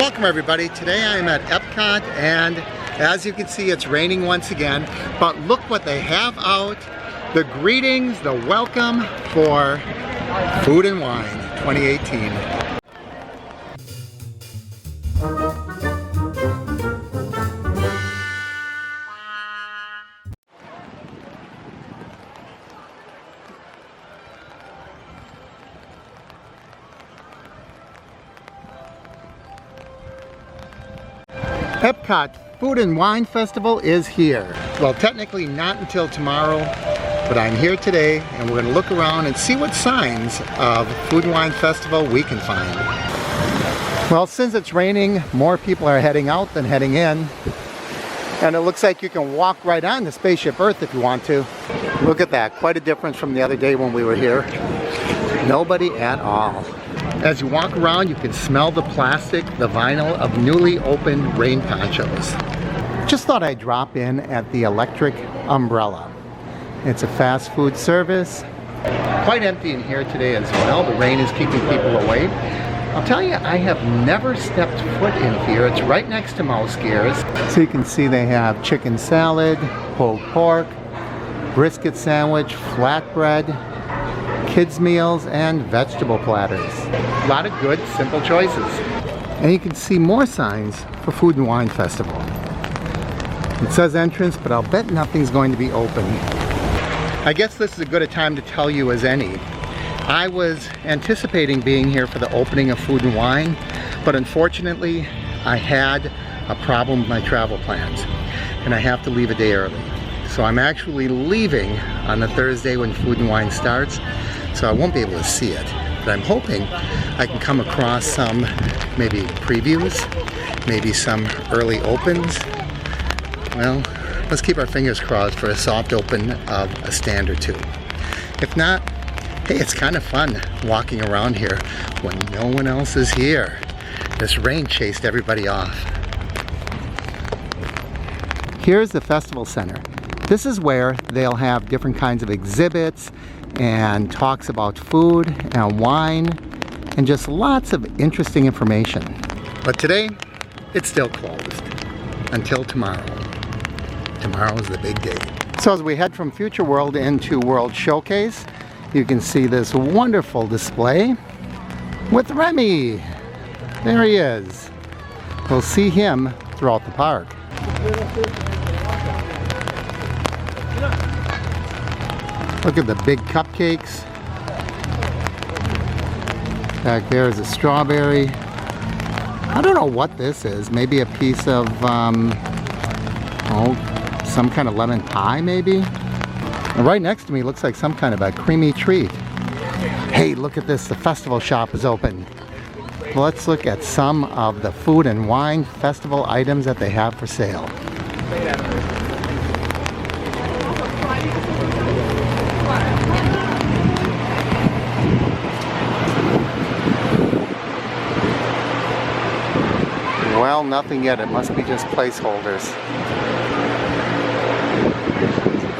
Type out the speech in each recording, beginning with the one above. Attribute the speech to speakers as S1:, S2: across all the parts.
S1: Welcome everybody. Today I am at Epcot and as you can see it's raining once again, but look what they have out. The greetings, the welcome for Food and Wine 2018. Epcot Food and Wine Festival is here. Well, technically not until tomorrow, but I'm here today and we're going to look around and see what signs of Food and Wine Festival we can find. Well, since it's raining, more people are heading out than heading in. And it looks like you can walk right on the Spaceship Earth if you want to. Look at that, quite a difference from the other day when we were here. Nobody at all. As you walk around, you can smell the plastic, the vinyl of newly opened rain ponchos. Just thought I'd drop in at the Electric Umbrella. It's a fast food service. Quite empty in here today as well. The rain is keeping people away. I'll tell you, I have never stepped foot in here. It's right next to Mouse Gears. So you can see they have chicken salad, pulled pork, brisket sandwich, flatbread, kids meals, and vegetable platters. A lot of good, simple choices. And you can see more signs for Food and Wine Festival. It says entrance, but I'll bet nothing's going to be open. I guess this is as good a time to tell you as any. I was anticipating being here for the opening of Food and Wine, but unfortunately I had a problem with my travel plans and I have to leave a day early. So I'm actually leaving on the Thursday when Food and Wine starts, so I won't be able to see it. But I'm hoping I can come across some maybe previews, maybe some early opens. Well, let's keep our fingers crossed for a soft open of a stand or two. If not, hey, it's kind of fun walking around here when no one else is here. This rain chased everybody off. Here's the festival center. This is where they'll have different kinds of exhibits and talks about food and wine and just lots of interesting information. But today, it's still closed until tomorrow. Tomorrow is the big day. So as we head from Future World into World Showcase, you can see this wonderful display with Remy. There he is. We'll see him throughout the park. Look at the big cupcakes. Back there is a strawberry. I don't know what this is. Maybe a piece of, some kind of lemon pie maybe? And right next to me looks like some kind of a creamy treat. Hey, look at this. The festival shop is open. Let's look at some of the Food and Wine Festival items that they have for sale. Well, nothing yet. It must be just placeholders.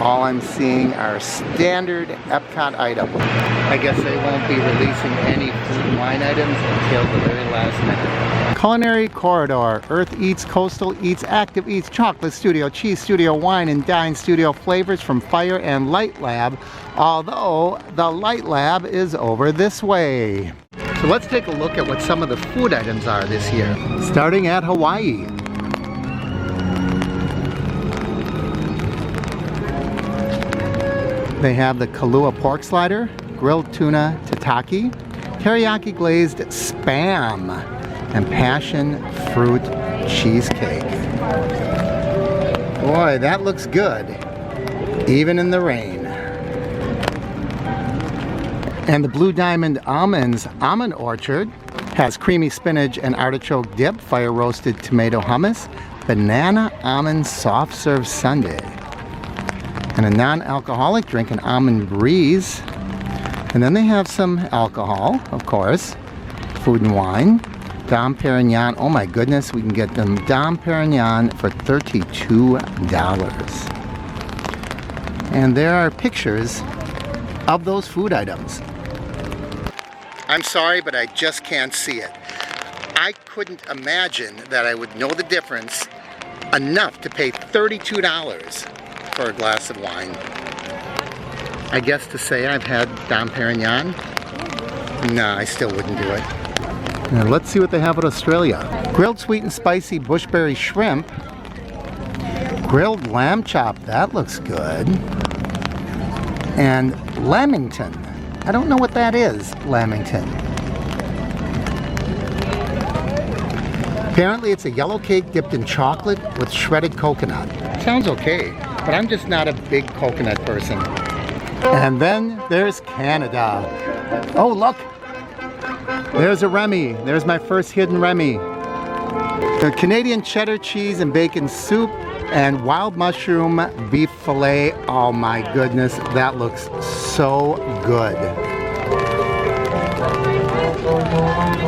S1: All I'm seeing are standard Epcot items. I guess they won't be releasing any food and wine items until the very last minute. Culinary Corridor. Earth Eats, Coastal Eats, Active Eats, Chocolate Studio, Cheese Studio, Wine and Dine Studio, flavors from Fire and Light Lab. Although the Light Lab is over this way. So let's take a look at what some of the food items are this year. Starting at Hawaii. They have the Kahlua pork slider, grilled tuna tataki, teriyaki glazed spam, and passion fruit cheesecake. Boy, that looks good, even in the rain. And the Blue Diamond Almonds Almond Orchard has creamy spinach and artichoke dip, fire roasted tomato hummus, banana almond soft serve sundae, and a non-alcoholic drink, an almond breeze. And then they have some alcohol, of course, Food and Wine, Dom Perignon. Oh my goodness, we can get them Dom Perignon for $32. And there are pictures of those food items. I'm sorry, but I just can't see it. I couldn't imagine that I would know the difference enough to pay $32 for a glass of wine. I guess to say I've had Dom Perignon? Nah, I still wouldn't do it. Now let's see what they have at Australia. Grilled sweet and spicy bushberry shrimp. Grilled lamb chop, that looks good. And lamington. I don't know what that is, lamington. Apparently it's a yellow cake dipped in chocolate with shredded coconut. Sounds okay, but I'm just not a big coconut person. And then there's Canada. Oh, look! There's a Remy. There's my first hidden Remy. The Canadian cheddar cheese and bacon soup and wild mushroom beef fillet. Oh my goodness, that looks so good.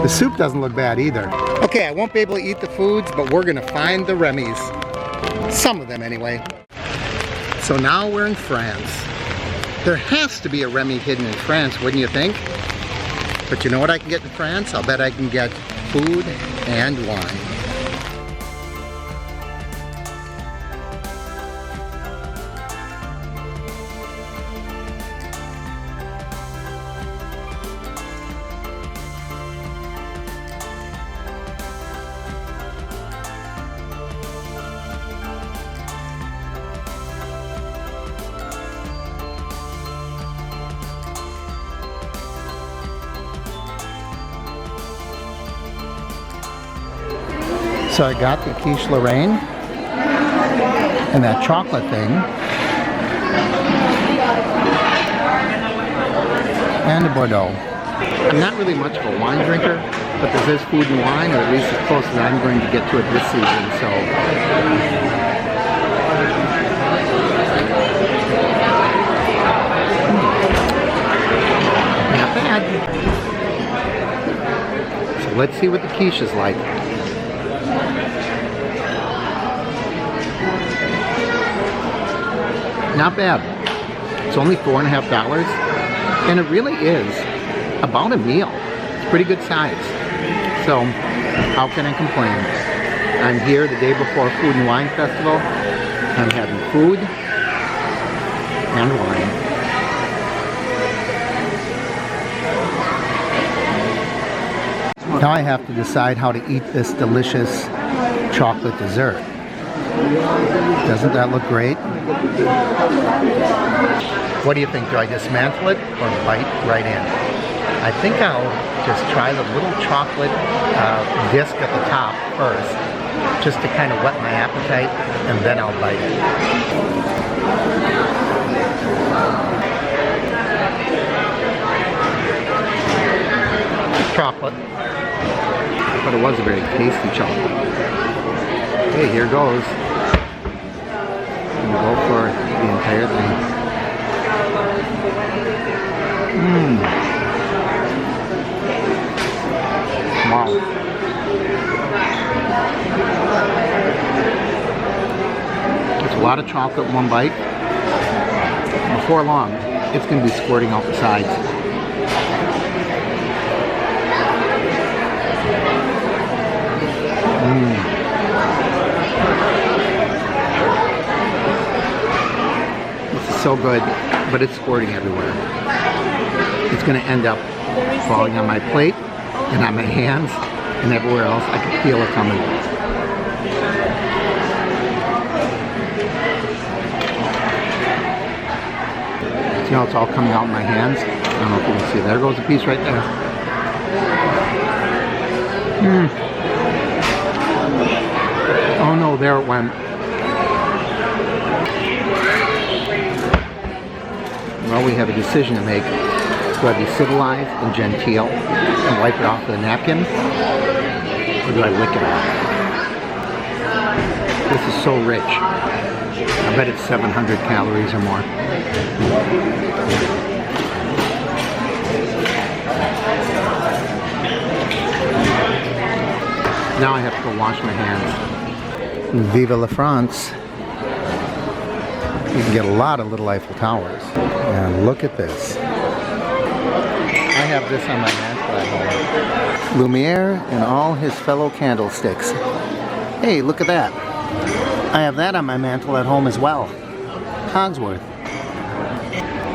S1: The soup doesn't look bad either. Okay, I won't be able to eat the foods, but we're gonna find the Remys. Some of them anyway. So now we're in France. There has to be a Remy hidden in France, wouldn't you think? But you know what I can get in France? I'll bet I can get food and wine. So I got the quiche Lorraine and that chocolate thing and a Bordeaux. I'm not really much of a wine drinker, but this is food and wine, or at least as close as I'm going to get to it this season, so. Not bad. So let's see what the quiche is like. Not bad. It's only $4.50, and it really is about a meal. It's pretty good size. So, how can I complain? I'm here the day before Food and Wine Festival. I'm having food and wine. Now I have to decide how to eat this delicious chocolate dessert. Doesn't that look great? What do you think? Do I dismantle it or bite right in? I think I'll just try the little chocolate disc at the top first, just to kind of whet my appetite, and then I'll bite it. Chocolate. But it was a very tasty chocolate. Okay, here goes. I'm gonna go for the entire thing. Wow. It's a lot of chocolate in one bite. Before long, it's going to be squirting out the sides. This is so good, but it's squirting everywhere. It's going to end up falling on my plate and on my hands and everywhere else. I can feel it coming. See how it's all coming out in my hands? I don't know if you can see. There goes a piece right there. Oh no, there it went. Well, we have a decision to make. Do I be civilized and genteel and wipe it off with a napkin? Or do I lick it off? This is so rich. I bet it's 700 calories or more. Now I have to go wash my hands. Vive la France. You can get a lot of little Eiffel Towers. And look at this. I have this on my mantle at home. Lumiere and all his fellow candlesticks. Hey, look at that. I have that on my mantle at home as well. Cogsworth.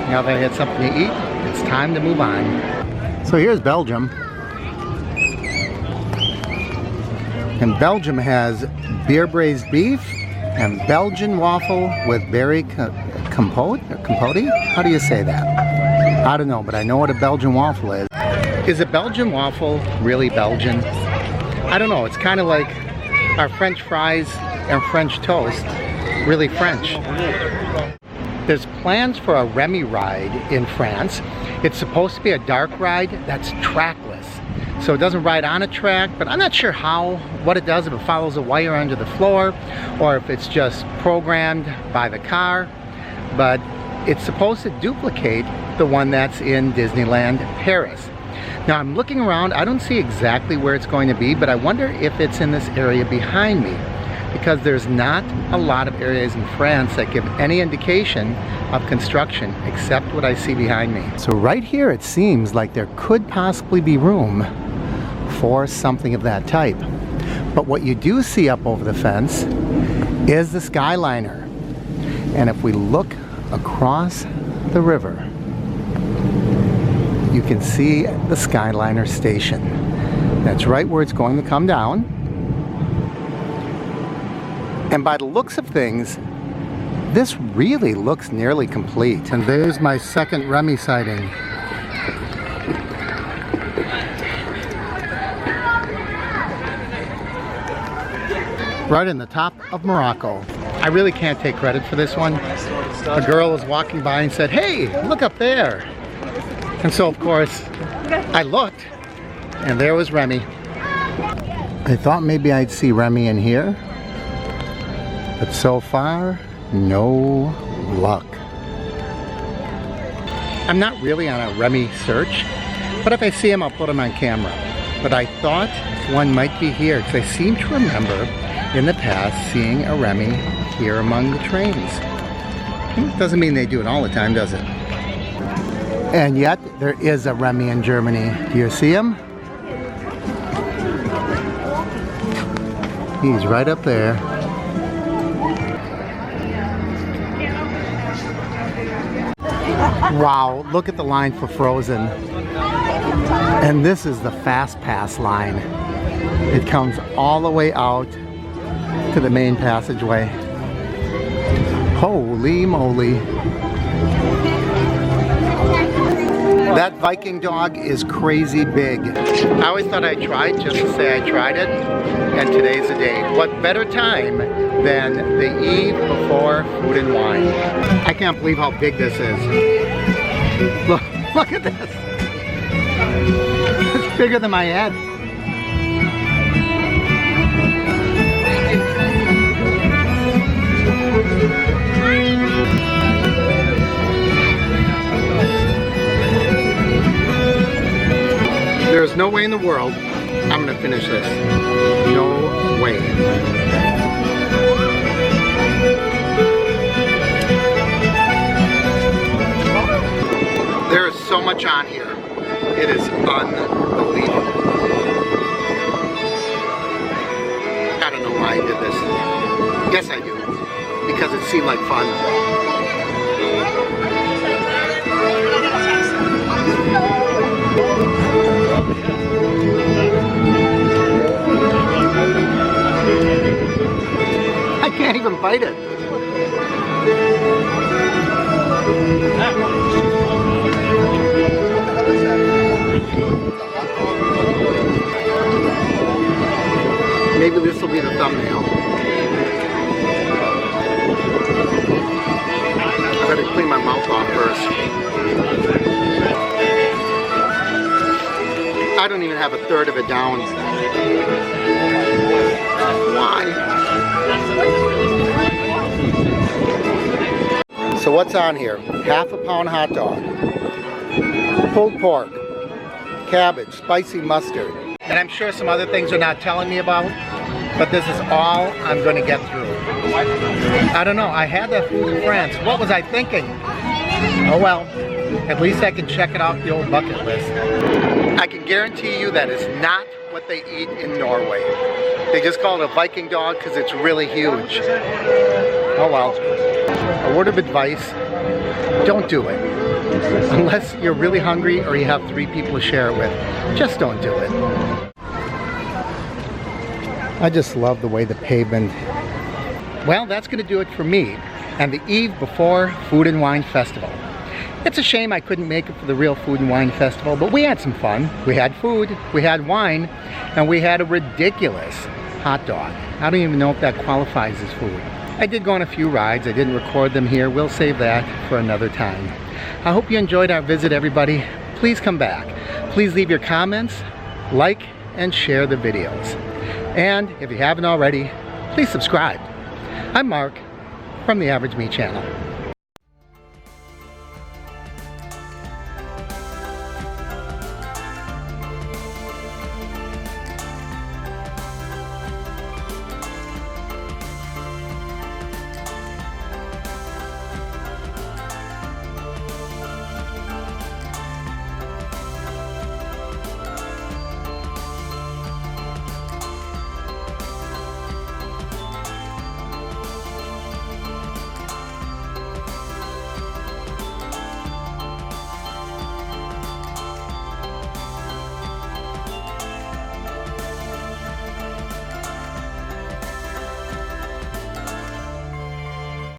S1: Now that I had something to eat, it's time to move on. So here's Belgium. And Belgium has beer braised beef and Belgian waffle with berry compote? How do you say that? I don't know, but I know what a Belgian waffle is. Is a Belgian waffle really Belgian? I don't know. It's kind of like our French fries and French toast, really French. There's plans for a Remy ride in France. It's supposed to be a dark ride that's trackless. So it doesn't ride on a track, but I'm not sure what it does, if it follows a wire under the floor or if it's just programmed by the car. But it's supposed to duplicate the one that's in Disneyland Paris. Now I'm looking around, I don't see exactly where it's going to be, but I wonder if it's in this area behind me, because there's not a lot of areas in France that give any indication of construction except what I see behind me. So right here it seems like there could possibly be room for something of that type. But what you do see up over the fence is the Skyliner. And if we look across the river, you can see the Skyliner station. That's right where it's going to come down. And by the looks of things, this really looks nearly complete. And there's my second Remy sighting. Right in the top of Morocco. I really can't take credit for this one. A girl was walking by and said, "Hey, look up there." And so of course, I looked, and there was Remy. I thought maybe I'd see Remy in here, but so far, no luck. I'm not really on a Remy search, but if I see him, I'll put him on camera. But I thought one might be here, because I seem to remember in the past seeing a Remy here among the trains. Doesn't mean they do it all the time, does it? And yet, there is a Remy in Germany. Do you see him? He's right up there. Wow, look at the line for Frozen. And this is the Fast Pass line. It comes all the way out to the main passageway. Holy moly. That Viking dog is crazy big. I always thought I tried just to say I tried it, and today's the day. What better time than the eve before Food and Wine? I can't believe how big this is. Look at this. It's bigger than my head. There's no way in the world I'm gonna finish this. No way. There is so much on here. It is unbelievable. I don't know why I did this. Yes, I do. Because it seemed like fun. I can't even bite it. Maybe this will be the thumbnail. I better clean my mouth off first. I don't even have a third of it down. Why? So what's on here? Half a pound hot dog, pulled pork, cabbage, spicy mustard, and I'm sure some other things they're not telling me about, but this is all I'm going to get through. I don't know, I had that food in France. What was I thinking? Oh well, at least I can check it off the old bucket list. I can guarantee you that is not what they eat in Norway. They just call it a Viking dog because it's really huge. Oh well. A word of advice, don't do it. Unless you're really hungry or you have 3 people to share it with. Just don't do it. I just love the way the pavement. Well, that's going to do it for me and the eve before Food and Wine Festival. It's a shame I couldn't make it for the real Food and Wine Festival, but we had some fun. We had food, we had wine, and we had a ridiculous hot dog. I don't even know if that qualifies as food. I did go on a few rides. I didn't record them here. We'll save that for another time. I hope you enjoyed our visit, everybody. Please come back. Please leave your comments, like, and share the videos. And if you haven't already, please subscribe. I'm Mark from the Average Me channel.